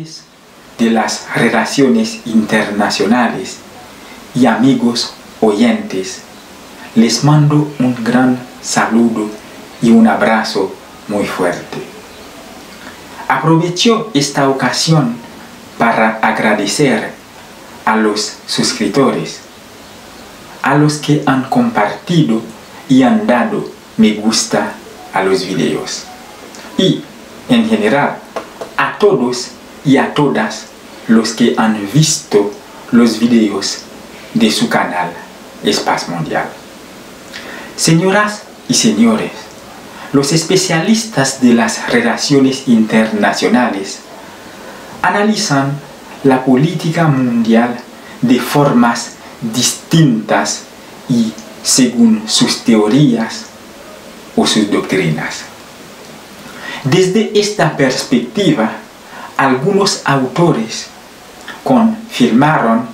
Autores de las relaciones internacionales y amigos oyentes, les mando un gran saludo y un abrazo muy fuerte. Aprovecho esta ocasión para agradecer a los suscriptores, a los que han compartido y han dado me gusta a los videos, y en general a todos y a todas los que han visto los videos de su canal Espacio Mundial. Señoras y señores, los especialistas de las relaciones internacionales analizan la política mundial de formas distintas y según sus teorías o sus doctrinas. Desde esta perspectiva, algunos autores confirmaron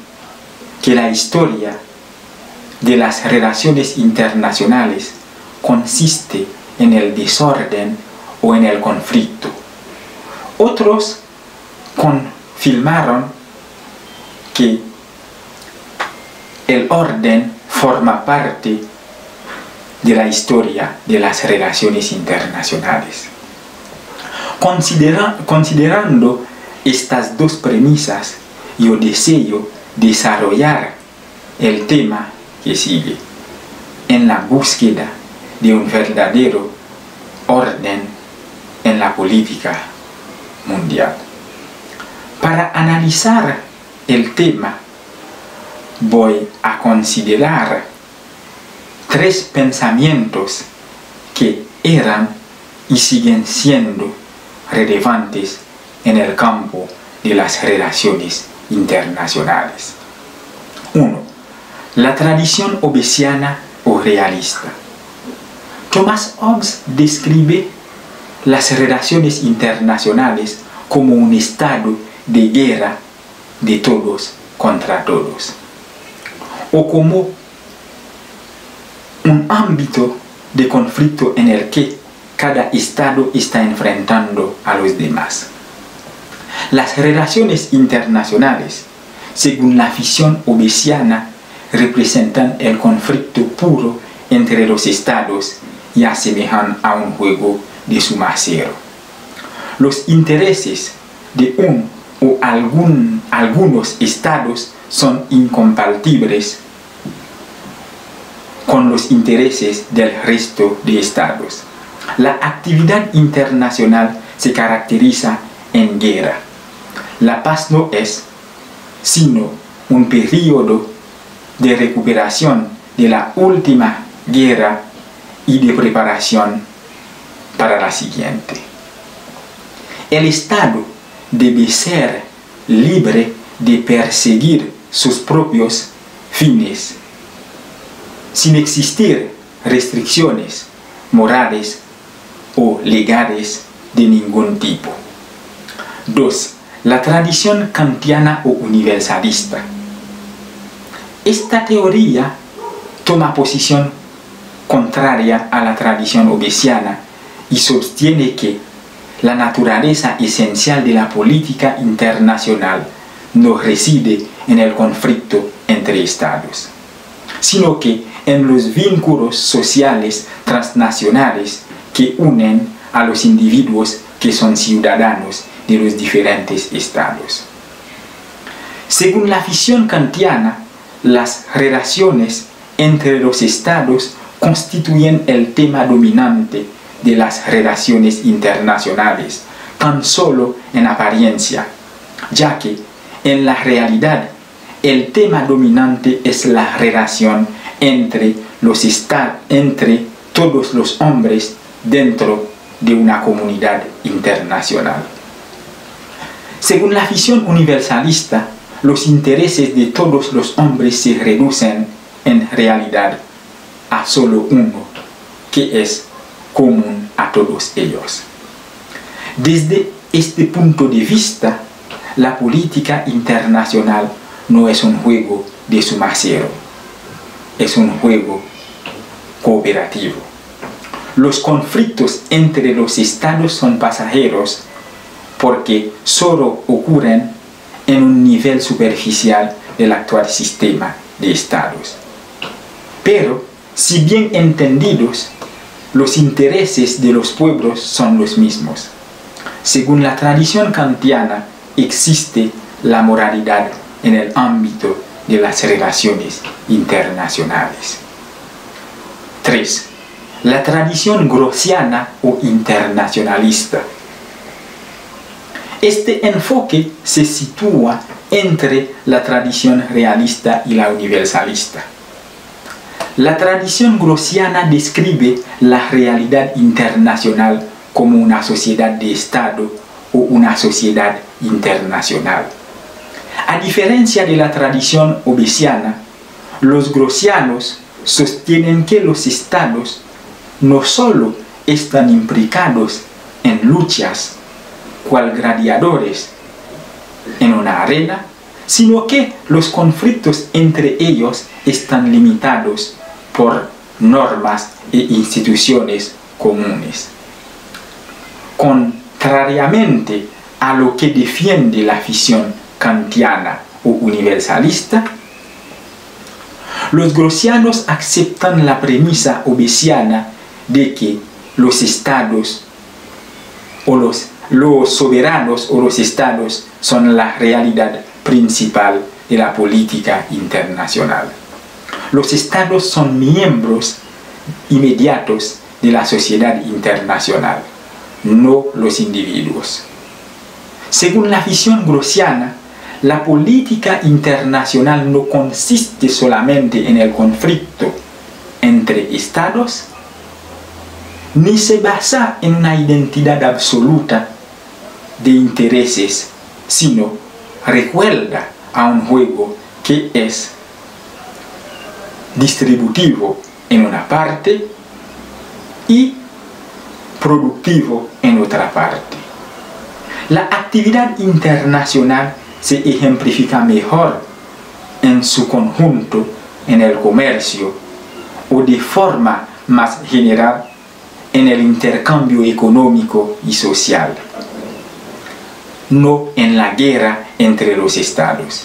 que la historia de las relaciones internacionales consiste en el desorden o en el conflicto. Otros confirmaron que el orden forma parte de la historia de las relaciones internacionales. Considerando estas dos premisas, yo deseo desarrollar el tema que sigue en la búsqueda de un verdadero orden en la política mundial. Para analizar el tema, voy a considerar tres pensamientos que eran y siguen siendo relevantes en el campo de las relaciones internacionales. 1. La tradición hobbesiana o realista. Thomas Hobbes describe las relaciones internacionales como un estado de guerra de todos contra todos, o como un ámbito de conflicto en el que cada estado está enfrentando a los demás. Las relaciones internacionales, según la visión hobbesiana, representan el conflicto puro entre los estados y asemejan a un juego de suma cero. Los intereses de un o algunos estados son incompatibles con los intereses del resto de estados. La actividad internacional se caracteriza en guerra. La paz no es sino un periodo de recuperación de la última guerra y de preparación para la siguiente. El Estado debe ser libre de perseguir sus propios fines, sin existir restricciones morales o legales de ningún tipo. 2. La tradición kantiana o universalista. Esta teoría toma posición contraria a la tradición hobbesiana y sostiene que la naturaleza esencial de la política internacional no reside en el conflicto entre estados, sino que en los vínculos sociales transnacionales que unen a los individuos que son ciudadanos de los diferentes estados. Según la visión kantiana, las relaciones entre los estados constituyen el tema dominante de las relaciones internacionales, tan solo en apariencia, ya que en la realidad el tema dominante es la relación entre todos los hombres dentro de una comunidad internacional. Según la visión universalista, los intereses de todos los hombres se reducen en realidad a solo uno, que es común a todos ellos. Desde este punto de vista, la política internacional no es un juego de suma cero, es un juego cooperativo. Los conflictos entre los estados son pasajeros porque solo ocurren en un nivel superficial del actual sistema de estados. Pero, si bien entendidos, los intereses de los pueblos son los mismos. Según la tradición kantiana, existe la moralidad en el ámbito de las relaciones internacionales. 3. La tradición grossiana o internacionalista. Este enfoque se sitúa entre la tradición realista y la universalista. La tradición grossiana describe la realidad internacional como una sociedad de Estado o una sociedad internacional. A diferencia de la tradición obesiana, los grossianos sostienen que los estados no solo están implicados en luchas cual gladiadores en una arena, sino que los conflictos entre ellos están limitados por normas e instituciones comunes. Contrariamente a lo que defiende la visión kantiana o universalista, los grossianos aceptan la premisa obesiana de que los estados o los soberanos o los estados son la realidad principal de la política internacional. Los estados son miembros inmediatos de la sociedad internacional, no los individuos. Según la visión grossiana, la política internacional no consiste solamente en el conflicto entre estados, ni se basa en una identidad absoluta de intereses, sino recuerda a un juego que es distributivo en una parte y productivo en otra parte. La actividad internacional se ejemplifica mejor en su conjunto en el comercio o de forma más general en el intercambio económico y social, no en la guerra entre los estados,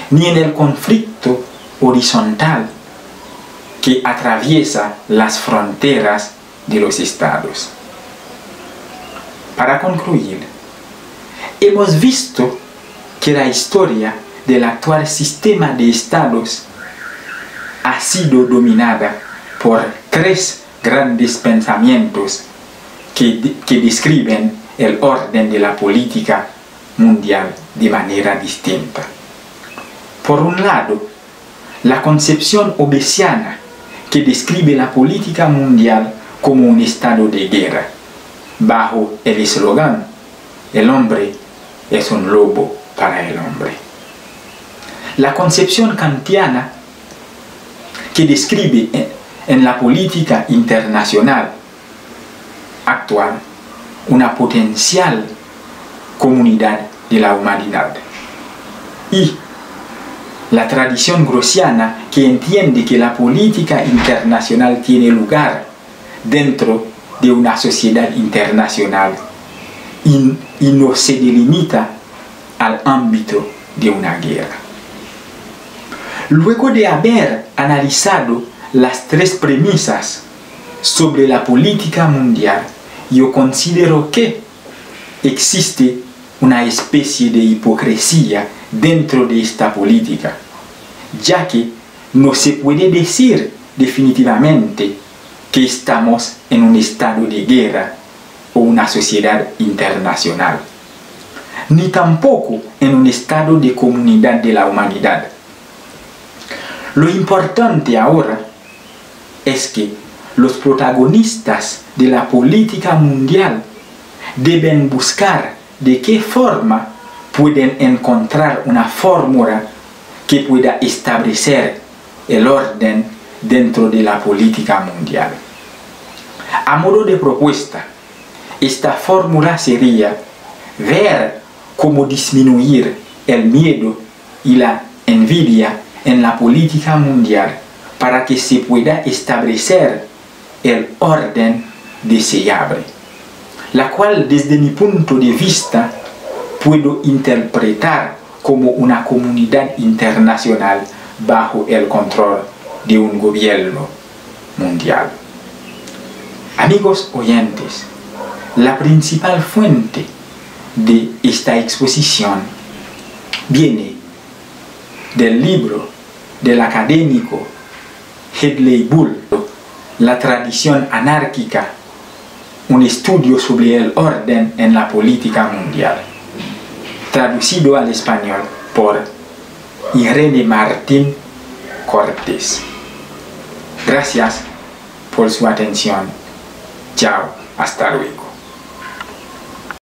ni en el conflicto horizontal que atraviesa las fronteras de los estados. Para concluir, hemos visto que la historia del actual sistema de estados ha sido dominada por tres grandes pensamientos que describen el orden de la política mundial de manera distinta. Por un lado, la concepción obesiana, que describe la política mundial como un estado de guerra, bajo el eslogan "El hombre es un lobo para el hombre". La concepción kantiana, que describe en la política internacional actual una potencial comunidad de la humanidad. Y la tradición grossiana, que entiende que la política internacional tiene lugar dentro de una sociedad internacional y no se delimita al ámbito de una guerra. Luego de haber analizado las tres premisas sobre la política mundial, yo considero que existe una especie de hipocresía dentro de esta política, ya que no se puede decir definitivamente que estamos en un estado de guerra o una sociedad internacional, ni tampoco en un estado de comunidad de la humanidad. Lo importante ahora es que los protagonistas de la política mundial deben buscar de qué forma pueden encontrar una fórmula que pueda establecer el orden dentro de la política mundial. A modo de propuesta, esta fórmula sería ver cómo disminuir el miedo y la envidia en la política mundial para que se pueda establecer el orden deseable, la cual desde mi punto de vista puedo interpretar como una comunidad internacional bajo el control de un gobierno mundial. Amigos oyentes, la principal fuente de esta exposición viene del libro del académico Hedley Bull, La tradición anárquica, un estudio sobre el orden en la política mundial, traducido al español por Irene Martín Cortés. Gracias por su atención. Chao, hasta luego.